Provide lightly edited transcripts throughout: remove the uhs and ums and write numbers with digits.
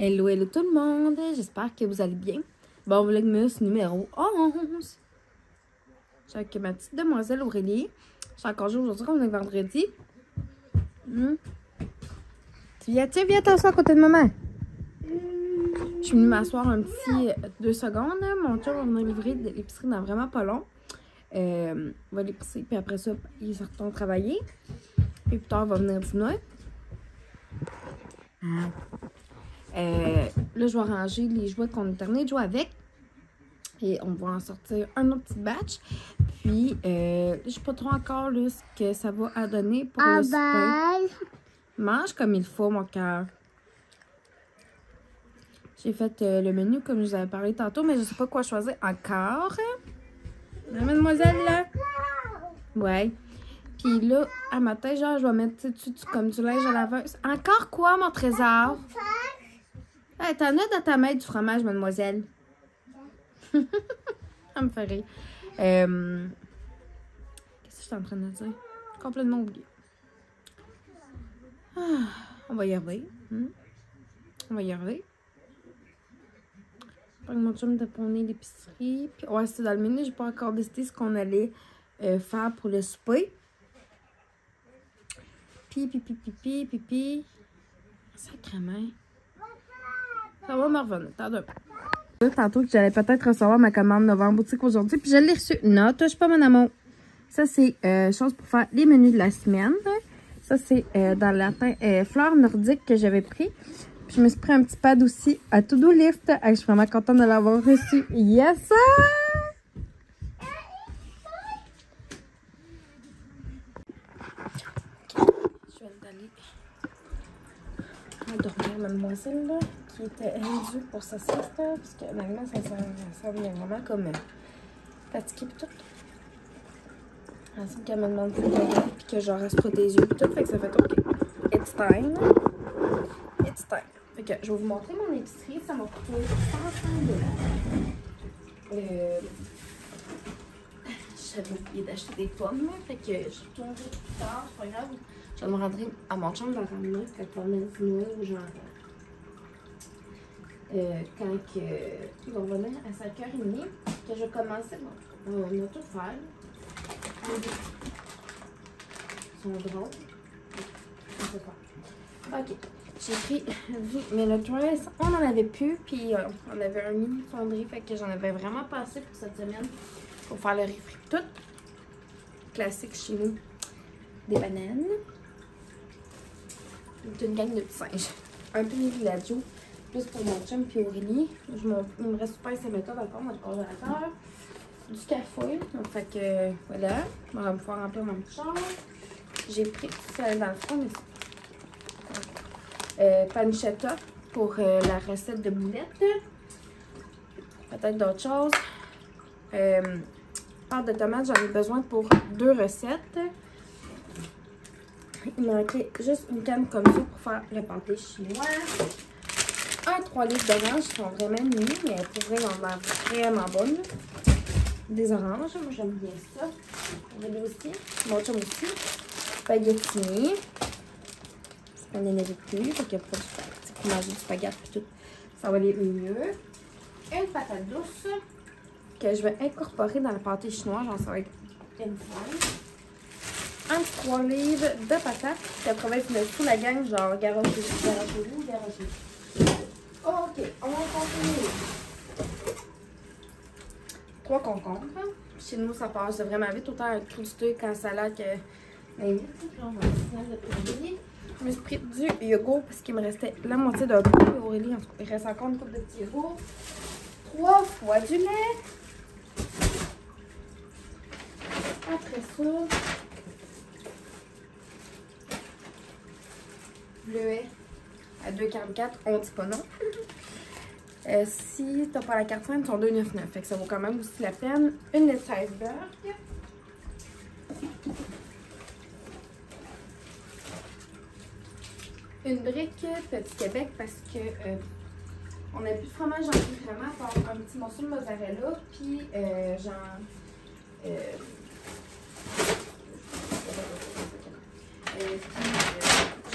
Hello, hello tout le monde! J'espère que vous allez bien. Bon, vlogmas numéro 11. Je suis avec ma petite demoiselle Aurélie. Je suis encore jour aujourd'hui, on est vendredi. Tu viens, tiens, viens t'asseoir à côté de maman. Je suis venue m'asseoir un petit 2 secondes. Mon chum va venir livrer de l'épicerie dans vraiment pas long. On va l'épicerie, puis après ça, il se retourne travailler. Et plus tard, il va venir dîner. Là, je vais ranger les jouets qu'on a terminé de jouer avec. Et on va en sortir un autre petit batch. Puis, je sais pas trop encore là, ce que ça va à donner pour le souper. Mange comme il faut, mon cœur. J'ai fait le menu comme je vous avais parlé tantôt, mais je sais pas quoi choisir encore. La mademoiselle, là? Ouais. Puis là, à matin, genre, je vais mettre comme du linge à laveuse. Encore quoi, mon trésor? Hey, t'en as dans ta main du fromage, mademoiselle? Ça me fait rire. Qu'est-ce que je suis en train de dire? Complètement oublié. On va y arriver. On va y arriver. Je mon chum de poney l'épicerie. Puis, ouais, c'est dans le menu. J'ai pas encore décidé ce qu'on allait faire pour le souper. Pipi. Sacrément. Ça va me revenir. Tantôt que j'allais peut-être recevoir ma commande Novembre Boutique aujourd'hui. Puis je l'ai reçue. Non, touche pas mon amour. Ça, c'est chose pour faire les menus de la semaine. Ça, c'est dans la fleur nordique que j'avais pris. Puis je me suis pris un petit pad aussi à To-Do Lift. Je suis vraiment contente de l'avoir reçu. Yes! Je vais aller dormir mademoiselle là, qui était due pour sa sieste. Parce que maintenant, ça vient vraiment comme fatiguée et tout. Ensuite, qu'elle me demande de regarder puis que je reste protégée et tout. Fait que ça fait OK. It's time. It's time. Fait que je vais vous montrer mon épicerie. Ça m'a coûté 105 $. J'avais oublié d'acheter des pommes. Fait que je retournerai plus tard. C'est pas grave. Je vais me rendre à mon chambre de la ramener. Fait qu'on met le dîner ou genre. Quand ils vont venir à 5h30. Que je vais commencer. Bon, on a tout faire. Ils sont drôles. Ok. J'ai pris, mais le dress, on n'en avait plus, puis on avait un mini fonderie, fait que j'en avais vraiment pas assez pour cette semaine pour faire le riz frit tout. Classique chez nous. Des bananes. Une gang de petits singes. Un peu de villaggio, plus pour mon chum puis Aurélie. Il me reste super méthodes encore dans le congélateur. Du café, donc fait que voilà. On va pouvoir remplir mon petit char. J'ai pris ça dans le fond, mais pancetta pour la recette de boulettes. Peut-être d'autres choses. Pâte de tomate, j'en ai besoin pour 2 recettes. Il manquait juste une canne comme ça pour faire le pâté chinois. 3 litres d'oranges qui sont vraiment mini, mais pour vrai, ils ont l'air vraiment bonnes. Des oranges, moi j'aime bien ça. On va aussi. Mon chum aussi. Spaghetti. On n'en avait plus, fait qu'il n'y a pas de pour manger du spaghetti et tout. Ça va aller mieux. Une patate douce que je vais incorporer dans le pâté chinois. Genre, ça va être une fois. Un 3 livres de patates. 99 sous la gang, genre garagez-vous. Ok, on va continuer. 3 concombres. Chez nous, ça passe vraiment vite. Autant un crudité qu'un salade que. Mais vite, on va essayer. Je me suis pris du yogourt parce qu'il me restait la moitié d'un pot. Aurélie, il reste encore une coupe de petits yogourt. 3 fois du lait. Après ça, bleuet à 2,44. On dit pas non. Si t'as pas la carte ils sont 2,99. Fait que ça vaut quand même aussi la peine. Une laitue iceberg. Une brique Petit Québec parce que on n'a plus de fromage en plus vraiment, à part un petit morceau de mozzarella, puis genre j'ai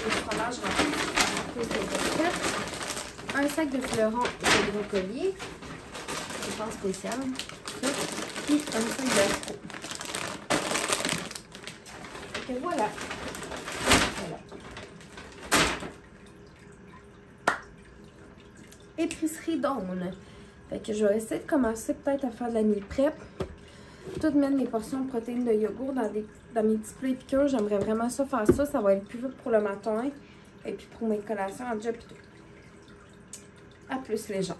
du fromage rempli. un sac de fleurons de brocoli. Je pense spécial. Puis un sac d'astro. Et voilà. Épicerie Dawn. Fait que je vais essayer de commencer peut-être à faire de la meal prep. Toutes mettre mes portions de protéines de yogourt dans mes petits plats épicures. J'aimerais vraiment ça faire ça. Ça va être plus vite pour le matin. Et puis pour mes collations en job et tout. À plus les gens.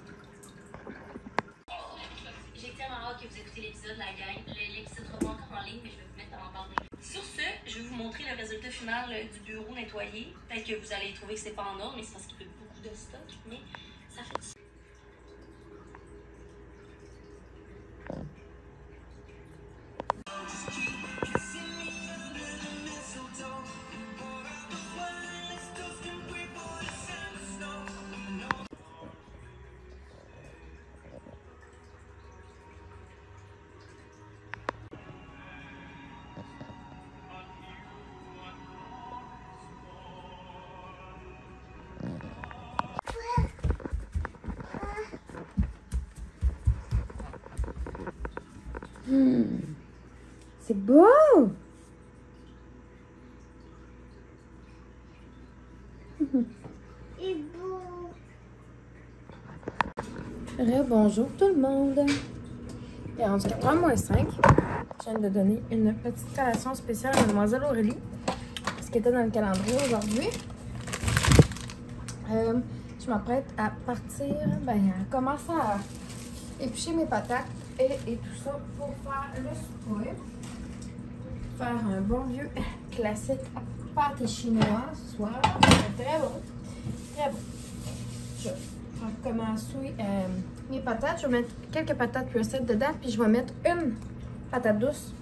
J'ai tellement hâte que vous écoutez l'épisode, la gang. L'épisode sera pas encore en ligne, mais je vais vous mettre en barre de... Sur ce, je vais vous montrer le résultat final du bureau nettoyé. Peut-être que vous allez trouver que c'est pas en ordre, mais c'est parce qu'il y a beaucoup de stock. Mais ça fait du... C'est beau! C'est beau. Bonjour tout le monde! Il est rendu 4h-5. Je viens de donner une petite collation spéciale à Mademoiselle Aurélie. Ce qui était dans le calendrier aujourd'hui. Je m'apprête à partir, à commencer à éplucher mes patates et tout ça pour faire le souper. Faire un bon vieux classique pâté chinois ce soir. Très bon. Très bon. Je vais commencer mes patates. Je vais mettre quelques patates recettes dedans. Puis je vais mettre une patate douce.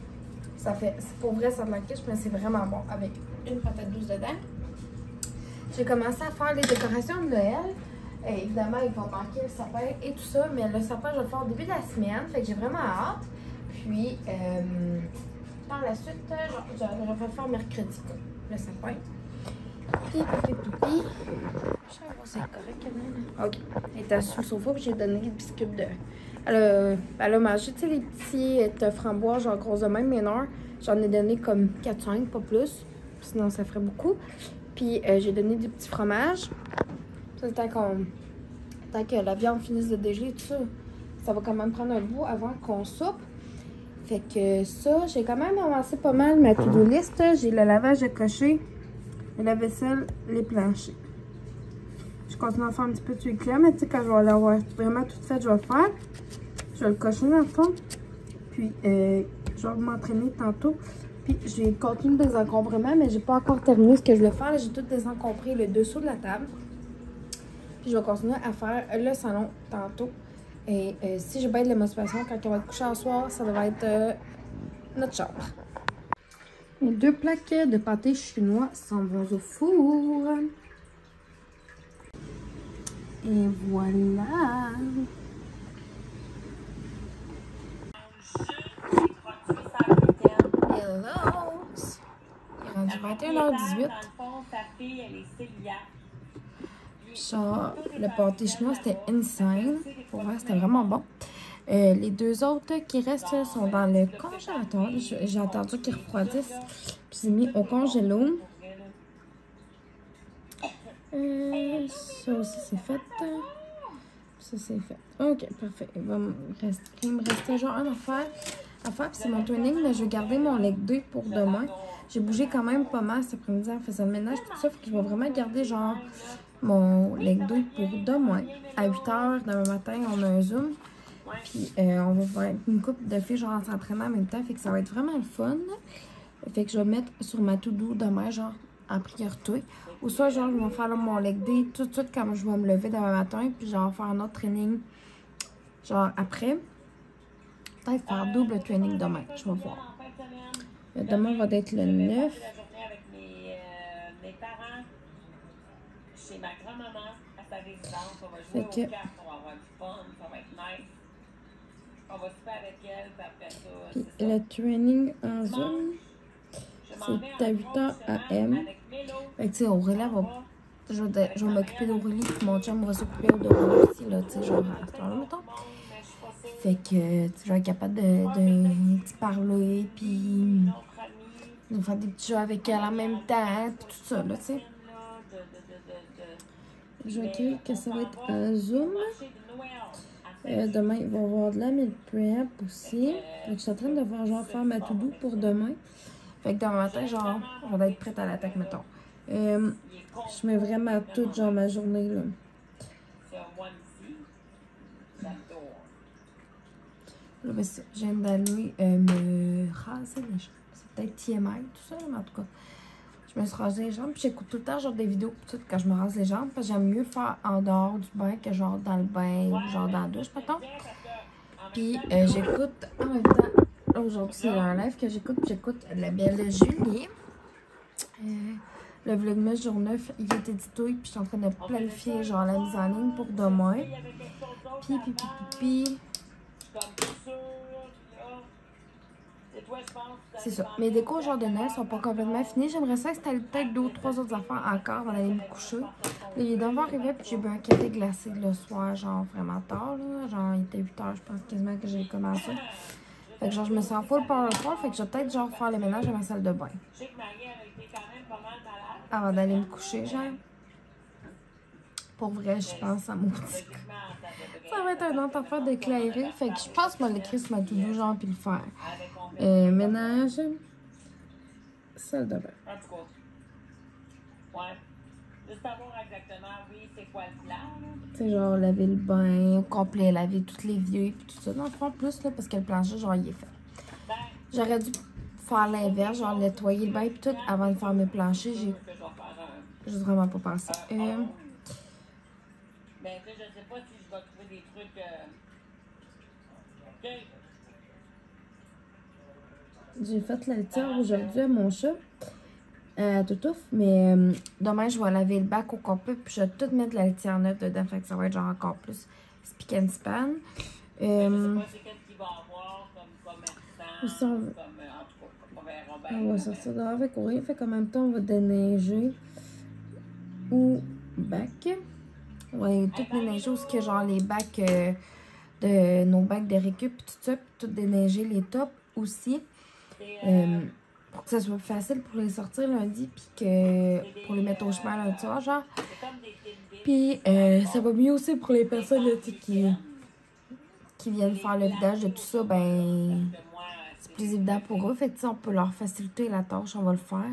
Ça fait, pour vrai, ça me quiche, mais c'est vraiment bon avec une patate douce dedans. J'ai commencé à faire les décorations de Noël. Et évidemment, il va manquer le sapin et tout ça. Mais le sapin, je vais le faire au début de la semaine. Fait que j'ai vraiment hâte. Puis, par la suite, je vais le faire mercredi, le sapin. Puis. Je sais pas si c'est correct quand même. Ok. Elle était assise sur le sofa, puis j'ai donné les biscuits de... Elle a mangé, tu sais, les petits framboises, genre grosses de même, mais non. J'en ai donné comme 4-5, pas plus. Sinon, ça ferait beaucoup. Puis, j'ai donné des petits fromages. Ça, tant que la viande finisse de dégeler, tout ça, ça va quand même prendre un bout avant qu'on soupe. Fait que ça, j'ai quand même avancé pas mal ma to-do list. J'ai le lavage de cocher, la vaisselle, les planchers. Je continue à faire un petit peu de tuile clair, mais tu sais, quand je vais l'avoir vraiment tout fait, je vais le faire. Je vais le cocher dans le fond. Puis, je vais m'entraîner tantôt. Puis, j'ai continué le désencombrement, mais j'ai pas encore terminé ce que je voulais faire. J'ai tout désencombré le dessous de la table. Puis, je vais continuer à faire le salon tantôt. Et si j'ai bien de la motivation, quand on va être couché en soir, ça va être notre chambre. Les 2 plaques de pâté chinois s'en vont au four. Et voilà. Hello. Il est rendu 21h18. Genre, le pâté chinois, c'était insane. Pour vrai, c'était vraiment bon. Les 2 autres qui restent sont dans le congélateur. J'ai attendu qu'ils refroidissent. Puis j'ai mis au congélo. Ça aussi, c'est fait. Ça, c'est fait. Ok, parfait. Il me restait genre une affaire à faire. Puis c'est mon training, mais je vais garder mon leg 2 pour demain. J'ai bougé quand même pas mal cet après-midi en faisant le ménage. Tout ça, fait que je vais vraiment garder genre mon leg 2 pour demain. À 8h, demain matin, on a un Zoom. Puis on va faire une couple de filles genre en s'entraînant en même temps. Fait que ça va être vraiment le fun. Fait que je vais mettre sur ma to-do demain, genre en priorité. Ou soit genre je vais faire là, mon leg day tout de suite quand je vais me lever demain matin. Puis genre faire un autre training genre après. Peut-être faire double training demain. Je vais voir. Demain va être le 9. Chez ma grand-maman, à sa résidence, on va Fait jouer que... aux cartes, on va avoir du fun, ça va être nice. On va super avec elle, puis après ça, Puis c'est ça. le training en Zoom, c'est à 8h AM. Fait que tu sais, Aurélie va je vais m'occuper d'Aurélie, puis mon chum va s'occuper d'Aurélie aussi, là, tu sais, genre à ce temps-là, mettons. Fait que, tu sais, je vais être capable de parler, puis de faire des petits jeux avec elle en même temps, puis tout ça, là, tu sais. Je vais écrire que ça va être un Zoom. Demain, il va y avoir de la meal prep aussi. Fait que je suis en train de faire ma to-do pour demain. Fait que demain matin, genre, on va être prête à l'attaque, mettons. Je mets vraiment toute, genre, ma journée, là. Là, ben, ça, je viens d'aller me raser les jambes. C'est peut-être TMI, tout ça, mais en tout cas. Je me suis rasé les jambes, puis j'écoute tout le temps, genre, des vidéos, tout quand je me rase les jambes, parce que j'aime mieux faire en dehors du bain que, genre, dans le bain ou, genre, dans la douche, mettons. Puis, j'écoute en même temps. Là, aujourd'hui, c'est un live que j'écoute La Belle Julie. Le vlogmas jour 9, il est édité, puis je suis en train de planifier, genre, la mise en ligne pour demain. Puis. C'est ça. Mes décos, genre, de Noël sont pas complètement finis. J'aimerais ça installer peut-être 2 ou 3 autres affaires encore avant d'aller me coucher. Là, il est 9h arrivé, puis j'ai bu un café glacé le soir, genre, vraiment tard, là. Genre, il était 8h, je pense, quasiment que j'ai commencé. Fait que, genre, je me sens full powerful. Fait que je vais peut-être, genre, faire le ménage à ma salle de bain. Avant d'aller me coucher, genre. Pour vrai, je pense à mon petit. Ça va être un autre affaire d'éclairer. Fait que je pense que je vais l'écrire sur ma to-do, genre, puis le faire. Ménage. Salle de bain. Tu sais, genre, laver le bain au complet, laver toutes les vieux, puis tout ça. Dans le fond, plus, là, parce que le plancher, genre, il est fait. J'aurais dû faire l'inverse, genre, nettoyer le bain, puis tout, avant de faire mes planchers. J'ai juste vraiment pas pensé. Ben, je sais pas si je vais trouver des trucs. J'ai fait la litière aujourd'hui à mon chat. Toutouf, mais demain, je vais laver le bac au complet, puis je vais tout mettre la litière neuve dedans. Fait que ça va être genre encore plus spick and span. Je sais pas c'est qu'est-ce qu'il va avoir comme commerçant. On va sortir dehors avec Aurélien. Fait qu'en même temps, on va déneiger au bac. On va tout déneiger où ce genre les bacs de nos bacs de récup, tout ça, puis tout déneiger les tops aussi. Pour que ça soit plus facile pour les sortir lundi, puis que pour les mettre au chemin lundi soir, genre. Puis ça va mieux aussi pour les personnes là, qui viennent faire le vidage de tout ça, ben c'est plus évident pour eux. Fait que on peut leur faciliter la tâche, on va le faire.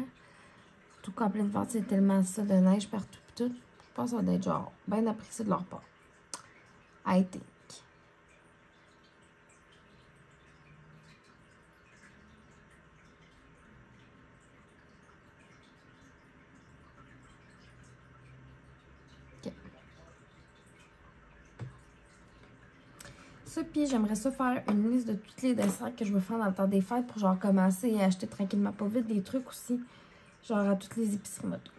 Surtout qu'en pleine vague, c'est tellement ça de neige partout pis tout. Je pense que ça va être genre bien apprécié de leur part. I think. OK. Ça, puis j'aimerais ça faire une liste de tous les desserts que je veux faire dans le temps des fêtes pour genre commencer à acheter tranquillement pas vite des trucs aussi. Genre à toutes les épiceries moto.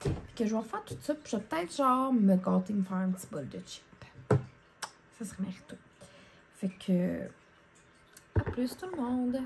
Puis que je vais faire tout ça, puis je vais peut-être genre me gâter, me faire un petit bol de chip. Ça serait mérité. Fait que, à plus tout le monde!